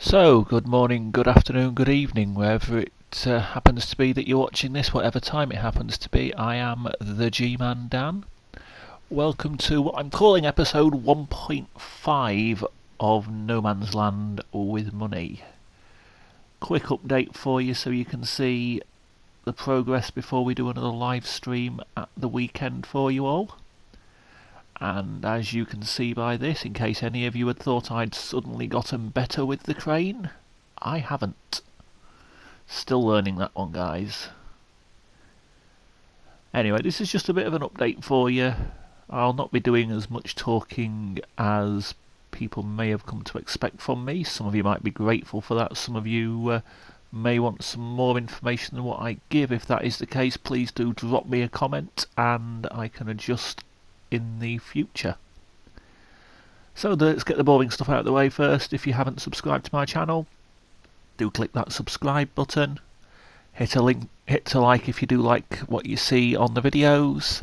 So, good morning, good afternoon, good evening, wherever it happens to be that you're watching this, whatever time it happens to be. I am the G-Man Dan. Welcome to what I'm calling episode 1.5 of No Man's Land with Money. Quick update for you so you can see the progress before we do another live stream at the weekend for you all. And as you can see by this, in case any of you had thought I'd suddenly gotten better with the crane, I haven't. Still learning that one, guys. Anyway, this is just a bit of an update for you. I'll not be doing as much talking as people may have come to expect from me. Some of you might be grateful for that. Some of you may want some more information than what I give. If that is the case, please do drop me a comment and I can adjust in the future. So let's get the boring stuff out of the way first. If you haven't subscribed to my channel, do click that subscribe button. Hit a like if you do like what you see on the videos.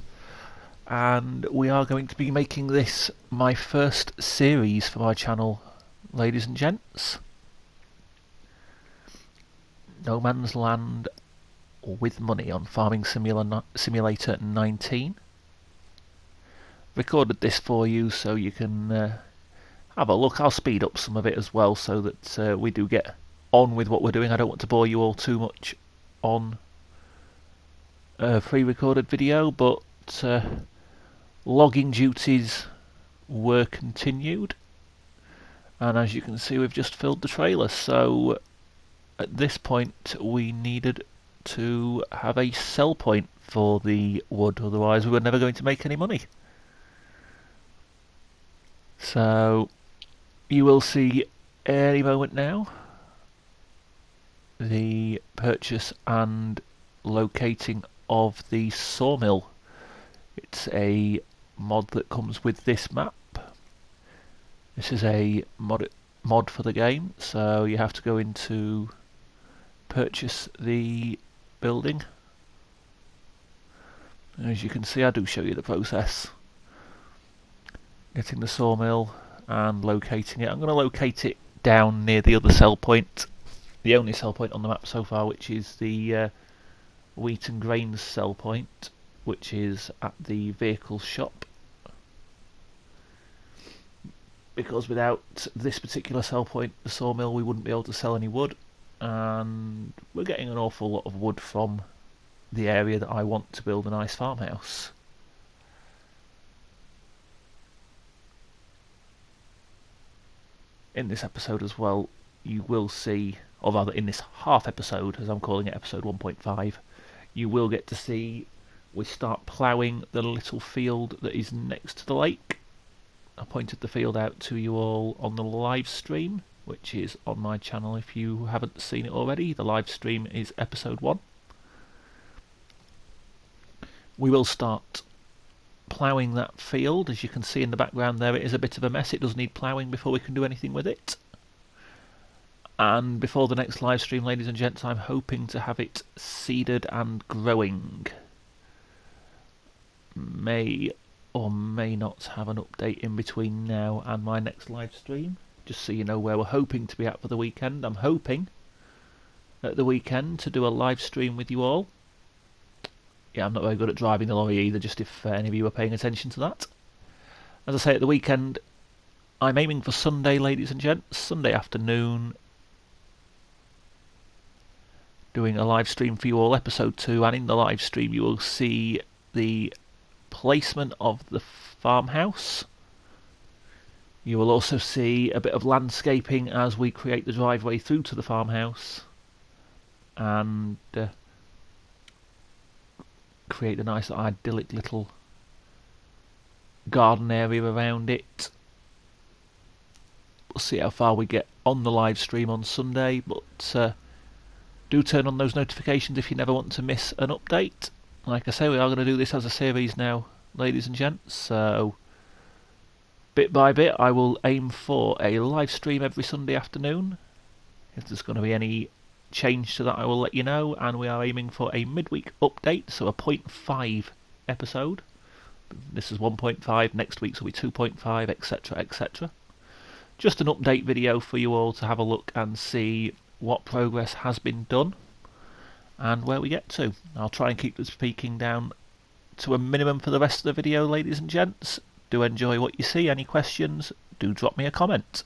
And we are going to be making this my first series for my channel, ladies and gents. No Man's Land with Money on Farming Simulator 19. Recorded this for you so you can have a look. I'll speed up some of it as well so that we do get on with what we're doing. I don't want to bore you all too much on a pre-recorded video, but logging duties were continued, and as you can see we've just filled the trailer, so at this point we needed to have a sell point for the wood, otherwise we were never going to make any money. So you will see any moment now the purchase and locating of the sawmill. It's a mod that comes with this map. This is a mod for the game, so you have to go into purchase the building. As you can see, I do show you the process. Getting the sawmill and locating it. I'm going to locate it down near the other sell point, the only sell point on the map so far, which is the wheat and grains sell point, which is at the vehicle shop. Because without this particular sell point, the sawmill, we wouldn't be able to sell any wood, and we're getting an awful lot of wood from the area that I want to build a nice farmhouse. In this episode as well, you will see, or rather in this half episode, as I'm calling it, episode 1.5, you will get to see we start ploughing the little field that is next to the lake. I pointed the field out to you all on the live stream, which is on my channel if you haven't seen it already. The live stream is episode 1. We will start ploughing that field. As you can see in the background there, it is a bit of a mess. It does need ploughing before we can do anything with it. And before the next live stream, ladies and gents, I'm hoping to have it seeded and growing. May or may not have an update in between now and my next live stream, just so you know where we're hoping to be at for the weekend. I'm hoping at the weekend to do a live stream with you all. Yeah, I'm not very good at driving the lorry either, just if any of you are paying attention to that. As I say, at the weekend, I'm aiming for Sunday, ladies and gents, Sunday afternoon, doing a live stream for you all, episode 2, and in the live stream you will see the placement of the farmhouse. You will also see a bit of landscaping as we create the driveway through to the farmhouse, and create a nice idyllic little garden area around it. We'll see how far we get on the live stream on Sunday, but do turn on those notifications if you never want to miss an update. Like I say, we are going to do this as a series now, ladies and gents, so bit by bit I will aim for a live stream every Sunday afternoon. If there's going to be any change to that, I will let you know, and we are aiming for a midweek update, so a 0.5 episode. This is 1.5, next week's will be 2.5, etc, etc. just an update video for you all to have a look and see what progress has been done and where we get to. I'll try and keep the speaking down to a minimum for the rest of the video, ladies and gents. Do enjoy what you see. Any questions, do drop me a comment.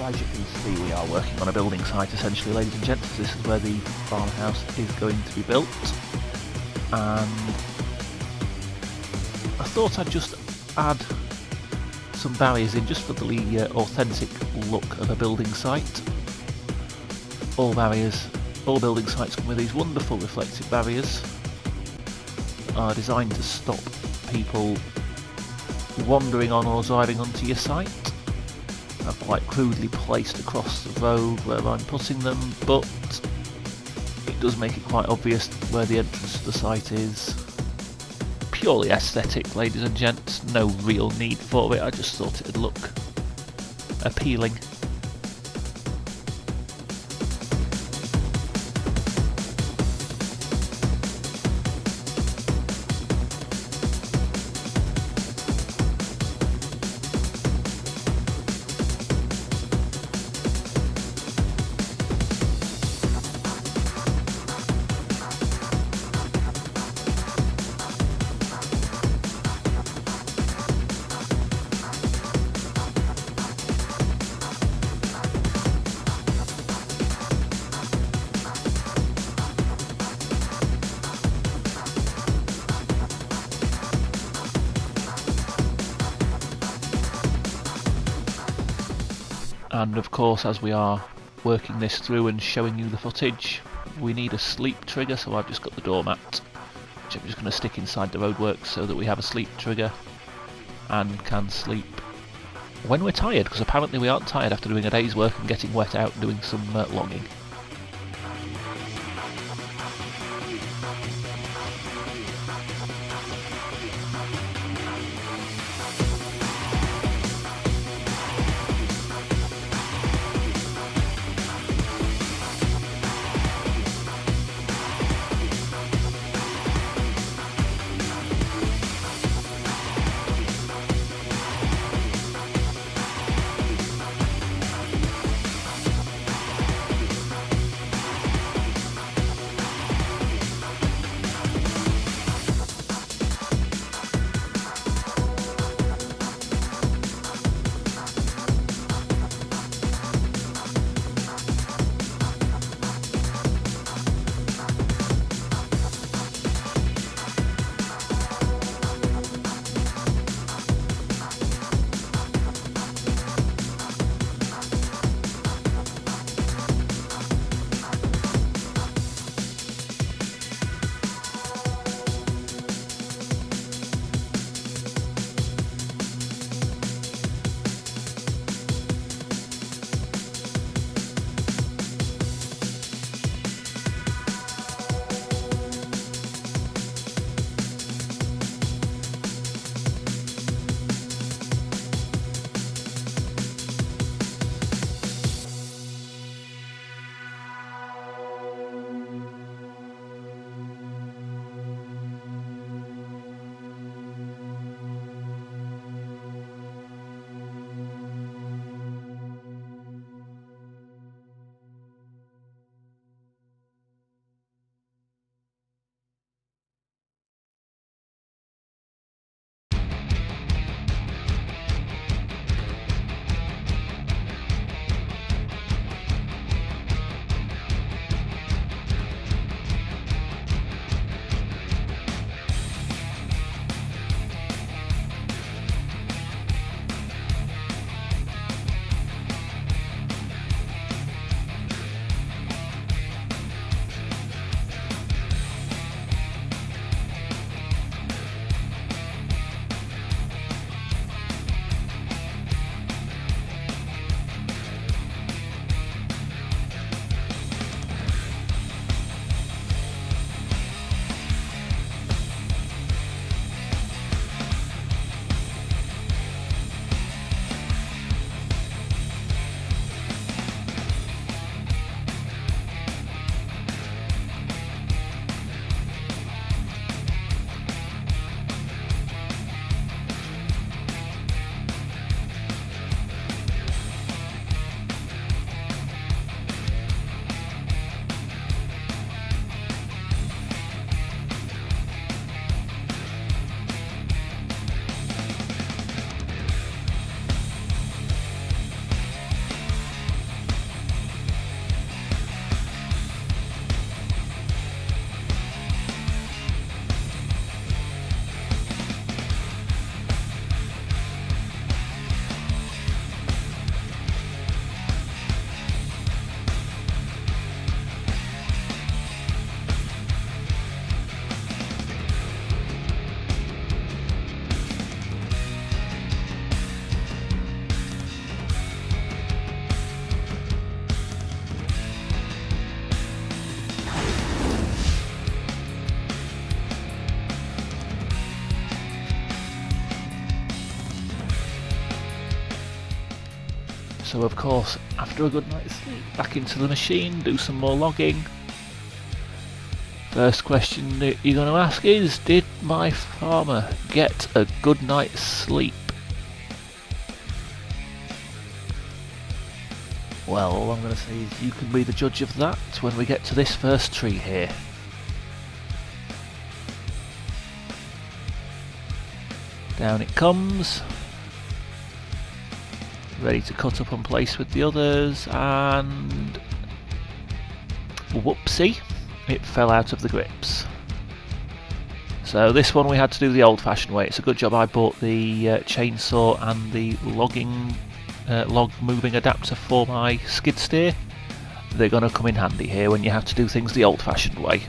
As you can see, we are working on a building site essentially, ladies and gents. This is where the farmhouse is going to be built, and I thought I'd just add some barriers in just for the authentic look of a building site. All building sites come with these wonderful reflective barriers that are designed to stop people wandering on or driving onto your site. I've quite crudely placed across the road where I'm putting them, but it does make it quite obvious where the entrance to the site is. Purely aesthetic, ladies and gents, no real need for it, I just thought it'd look appealing. And of course, as we are working this through and showing you the footage, we need a sleep trigger, so I've just got the doormat, which I'm just going to stick inside the roadworks so that we have a sleep trigger. and can sleep when we're tired, because apparently we aren't tired after doing a day's work and getting wet out and doing some logging. So of course, after a good night's sleep, back into the machine, do some more logging. First question that you're going to ask is, did my farmer get a good night's sleep? Well, all I'm going to say is you can be the judge of that when we get to this first tree here. Down it comes. Ready to cut up and place with the others, and whoopsie, it fell out of the grips. So this one we had to do the old-fashioned way. It's a good job I bought the chainsaw and the log moving adapter for my skid steer. They're going to come in handy here when you have to do things the old-fashioned way.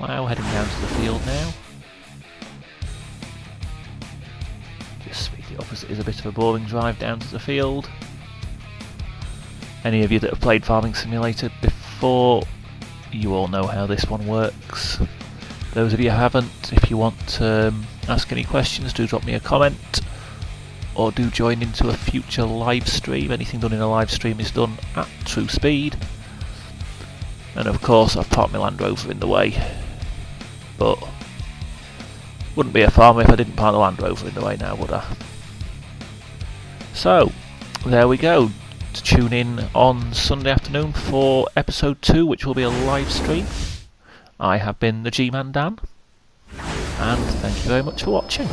plough heading down to the field now. Just speed it up as it is a bit of a boring drive down to the field. Any of you that have played Farming Simulator before, you all know how this one works. Those of you who haven't, if you want to ask any questions, do drop me a comment, or do join into a future live stream. Anything done in a live stream is done at true speed. And of course I've parked my Land Rover in the way, but wouldn't be a farmer if I didn't park the Land Rover in the way now, would I? So, there we go. Tune in on Sunday afternoon for episode 2, which will be a live stream. I have been the G-Man Dan, and thank you very much for watching.